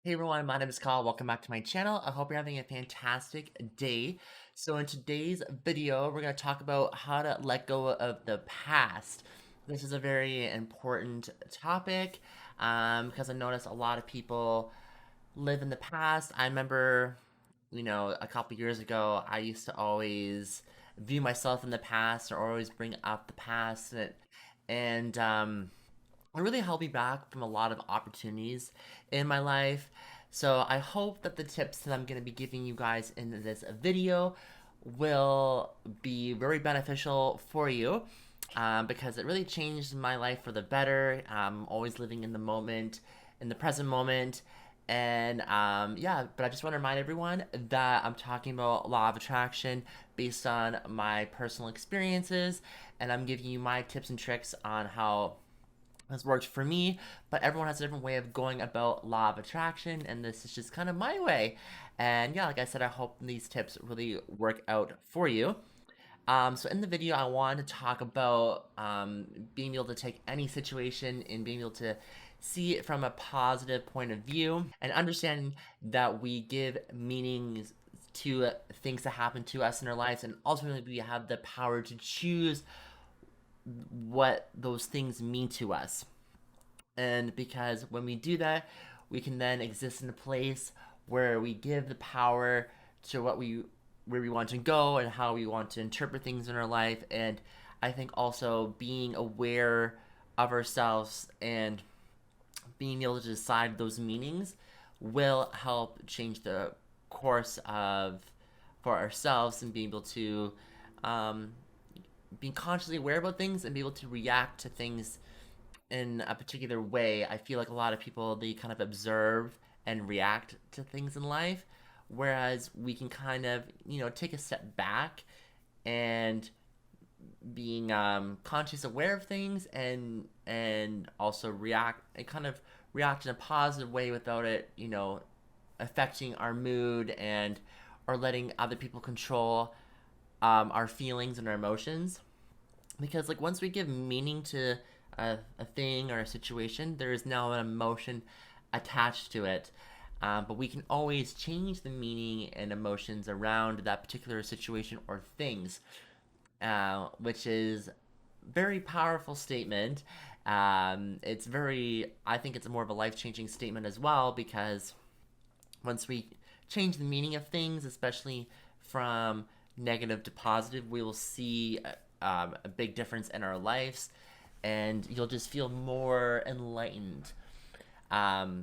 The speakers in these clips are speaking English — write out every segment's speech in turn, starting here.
Hey everyone, my name is Kyle. Welcome back to my channel. I hope you're having a fantastic day. So in today's video, we're going to talk about how to let go of the past. This is a very important topic because I notice a lot of people live in the past. I remember, a couple years ago, I used to always view myself in the past or always bring up the past and it really held me back from a lot of opportunities in my life. So I hope that the tips that I'm going to be giving you guys in this video will be very beneficial for you because it really changed my life for the better. I'm always living in the moment, in the present moment. And yeah, but I just want to remind everyone that I'm talking about law of attraction based on my personal experiences, and I'm giving you my tips and tricks on how has worked for me, but everyone has a different way of going about law of attraction, and this is just kind of my way. And yeah, like I said, I hope these tips really work out for you. So in the video, I wanted to talk about being able to take any situation and being able to see it from a positive point of view and understanding that we give meanings to things that happen to us in our lives, and ultimately we have the power to choose what those things mean to us. And because when we do that, we can then exist in a place where we give the power to where we want to go and how we want to interpret things in our life. And I think also being aware of ourselves and being able to decide those meanings will help change the course of for ourselves and being able to um, being consciously aware about things and be able to react to things in a particular way. I feel like a lot of people, they kind of observe and react to things in life, whereas we can kind of, take a step back and being conscious, aware of things, and also react and kind of react in a positive way without it, affecting our mood and or letting other people control our feelings and our emotions. Because like once we give meaning to a thing or a situation, there is now an emotion attached to it. But we can always change the meaning and emotions around that particular situation or things, which is very powerful statement. It's very, I think it's more of a life changing statement as well, because once we change the meaning of things, especially from negative to positive, we will see a big difference in our lives, and you'll just feel more enlightened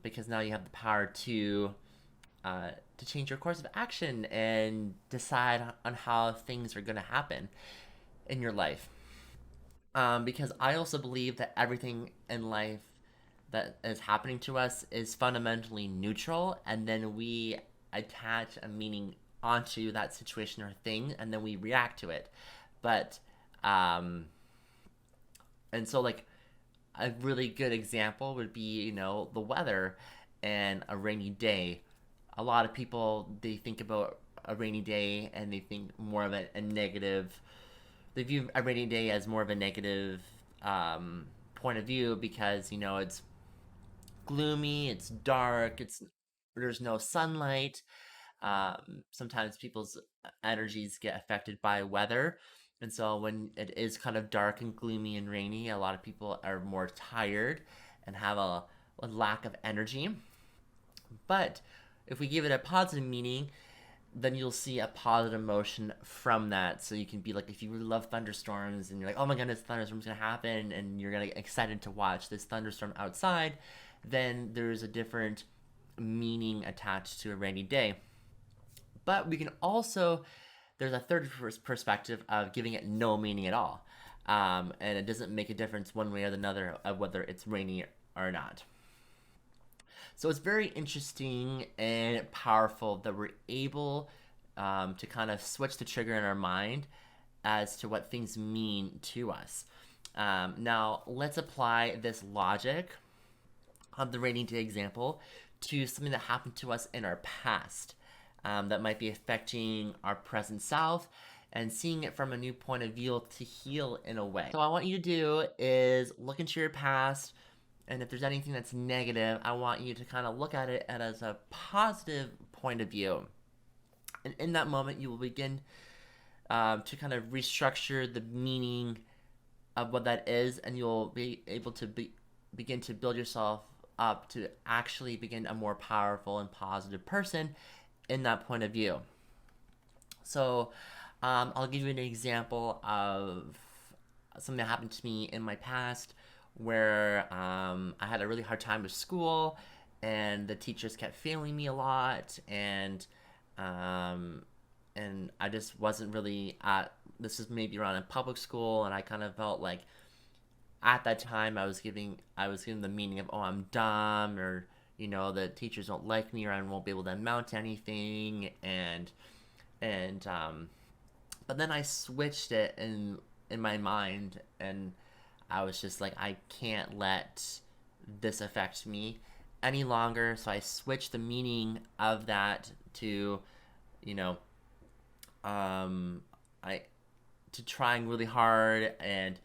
because now you have the power to change your course of action and decide on how things are going to happen in your life. Because I also believe that everything in life that is happening to us is fundamentally neutral, and then we attach a meaning onto that situation or thing, and then we react to it. But um, and so like a really good example would be the weather and a rainy day. A lot of people, they think about a rainy day and they think more of a negative. They view a rainy day as more of a negative point of view because it's gloomy, it's dark, there's no sunlight. Sometimes people's energies get affected by weather. And so when it is kind of dark and gloomy and rainy, a lot of people are more tired and have a lack of energy. But if we give it a positive meaning, then you'll see a positive emotion from that. So you can be like, if you really love thunderstorms and you're like, oh my goodness, thunderstorm's gonna happen, and you're gonna get excited to watch this thunderstorm outside, then there's a different meaning attached to a rainy day. But we can also, there's a third perspective of giving it no meaning at all. And it doesn't make a difference one way or another of whether it's rainy or not. So it's very interesting and powerful that we're able to kind of switch the trigger in our mind as to what things mean to us. Now, let's apply this logic of the rainy day example to something that happened to us in our past that might be affecting our present self, and seeing it from a new point of view to heal in a way. So what I want you to do is look into your past, And if there's anything that's negative, I want you to kind of look at it as a positive point of view. And in that moment, you will begin to kind of restructure the meaning of what that is, and you'll be able to begin to build yourself up to actually begin a more powerful and positive person in that point of view. So, I'll give you an example of something that happened to me in my past where I had a really hard time with school and the teachers kept failing me a lot, um, and I just wasn't really at this is maybe around in public school, and I kind of felt like at that time I was giving the meaning of, oh, I'm dumb, or the teachers don't like me, or I won't be able to amount to anything. And but then I switched it in my mind, and I was just like, I can't let this affect me any longer. So I switched the meaning of that to, you know, I to trying really hard and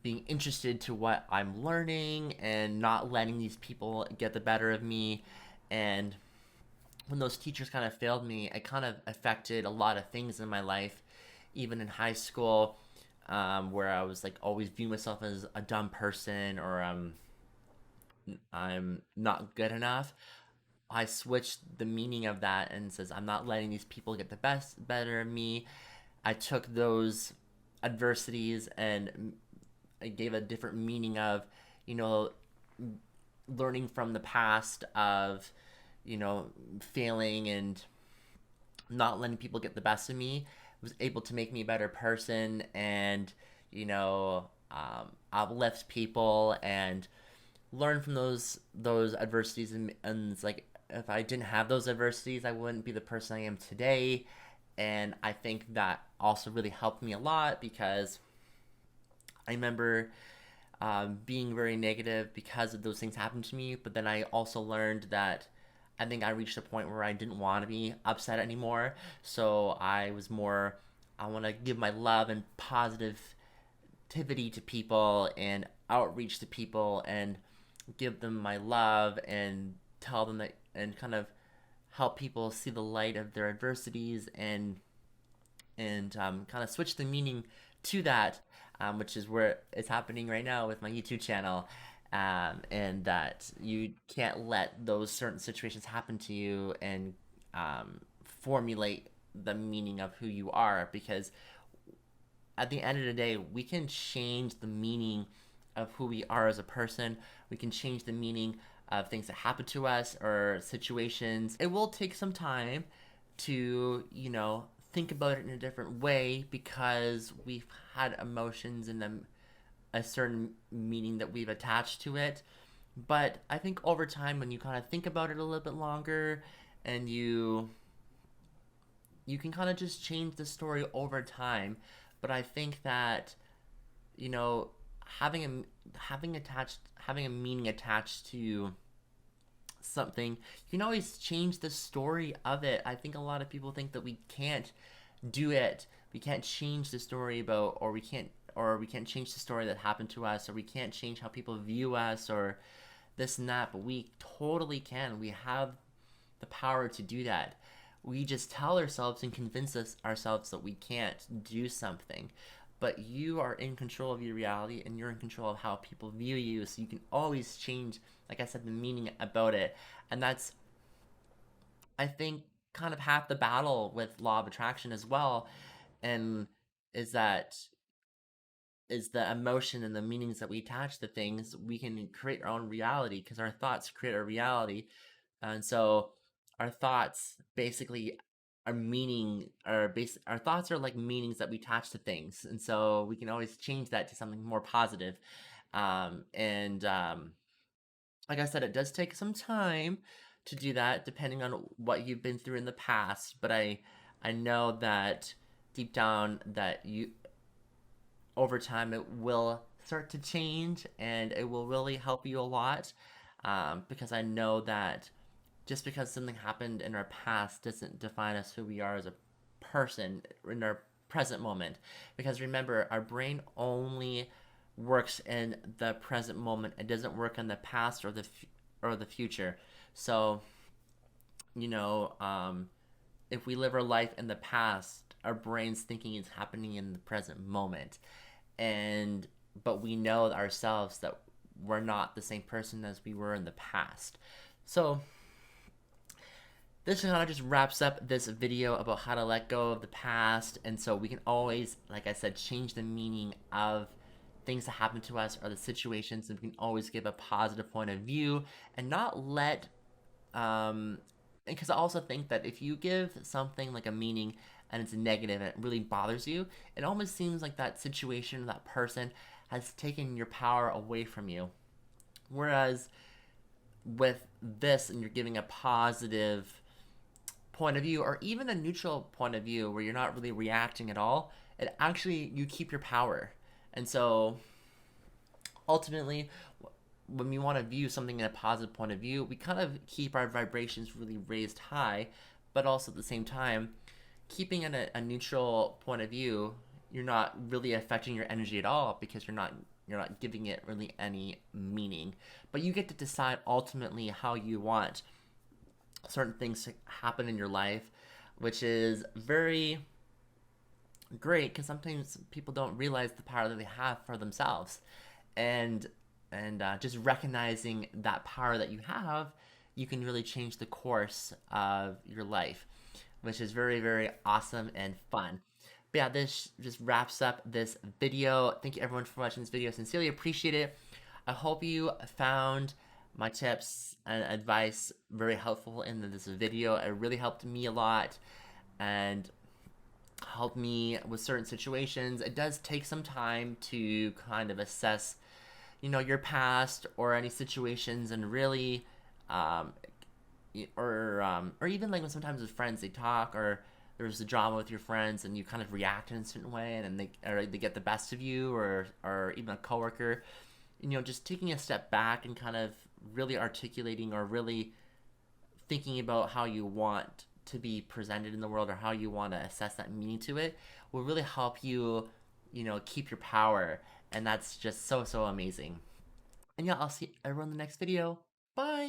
being interested to what I'm learning and not letting these people get the better of me. And when those teachers kind of failed me, it kind of affected a lot of things in my life, even in high school, where I was like always viewing myself as a dumb person, or I'm not good enough. I switched the meaning of that and says I'm not letting these people get the better of me. I took those adversities and I gave a different meaning of, you know, learning from the past of, failing and not letting people get the best of me was able to make me a better person, and uplift people and learn from those adversities. And it's like, if I didn't have those adversities, I wouldn't be the person I am today. And I think that also really helped me a lot, because I remember being very negative because of those things happened to me. But then I also learned that I think I reached a point where I didn't want to be upset anymore. So I want to give my love and positivity to people and outreach to people and give them my love and tell them that, and kind of help people see the light of their adversities, and kind of switch the meaning to that, which is where it's happening right now with my YouTube channel. And that you can't let those certain situations happen to you and formulate the meaning of who you are, because at the end of the day, we can change the meaning of who we are as a person. We can change the meaning of things that happen to us or situations. It will take some time to, think about it in a different way, because we've had emotions and a certain meaning that we've attached to it. But I think over time, when you kind of think about it a little bit longer, and you can kind of just change the story over time. But I think that, you know having having a meaning attached to something, you can always change the story of it. I think a lot of people think that we can't do it. We can't change the story about, or we can't change the story that happened to us, or we can't change how people view us, or this and that. But we totally can. We have the power to do that. We just tell ourselves and convince ourselves that we can't do something. But you are in control of your reality, and you're in control of how people view you. So you can always change, like I said, the meaning about it. And that's, I think, kind of half the battle with law of attraction as well. And is that is the emotion and the meanings that we attach to things. We can create our own reality, because our thoughts create our reality. And so our thoughts basically our thoughts are like meanings that we attach to things. And so we can always change that to something more positive. And Like I said, it does take some time to do that, depending on what you've been through in the past. But I know that deep down, that you over time it will start to change, and it will really help you a lot, because I know that just because something happened in our past doesn't define us who we are as a person in our present moment. Because remember, our brain only works in the present moment. It doesn't work in the past or the future. So, you know, if we live our life in the past, our brain's thinking it's happening in the present moment. And but we know ourselves that we're not the same person as we were in the past. So this kind of just wraps up this video about how to let go of the past. And so we can always, like I said, change the meaning of things that happen to us or the situations, and we can always give a positive point of view and not let because I also think that if you give something like a meaning and it's negative and it really bothers you, it almost seems like that situation, that person has taken your power away from you. Whereas with this, and you're giving a positive point of view or even a neutral point of view where you're not really reacting at all, it actually, you keep your power. And so ultimately, when we want to view something in a positive point of view, we kind of keep our vibrations really raised high, but also at the same time, keeping in a neutral point of view, you're not really affecting your energy at all because you're not giving it really any meaning. But you get to decide ultimately how you want certain things to happen in your life, which is very great because sometimes people don't realize the power that they have for themselves. And just recognizing that power that you have, you can really change the course of your life, which is very, very awesome and fun. But yeah, this just wraps up this video. Thank you everyone for watching this video. Sincerely appreciate it. I hope you found my tips and advice very helpful in this video. It really helped me a lot and helped me with certain situations. It does take some time to kind of assess, your past or any situations, and really, um, or even like when sometimes with friends they talk, or there's a drama with your friends and you kind of react in a certain way, and then they get the best of you, or even a coworker, just taking a step back and kind of really articulating or really thinking about how you want to be presented in the world or how you want to assess that meaning to it will really help you, keep your power. And that's just so, so amazing. And yeah, I'll see everyone in the next video. Bye!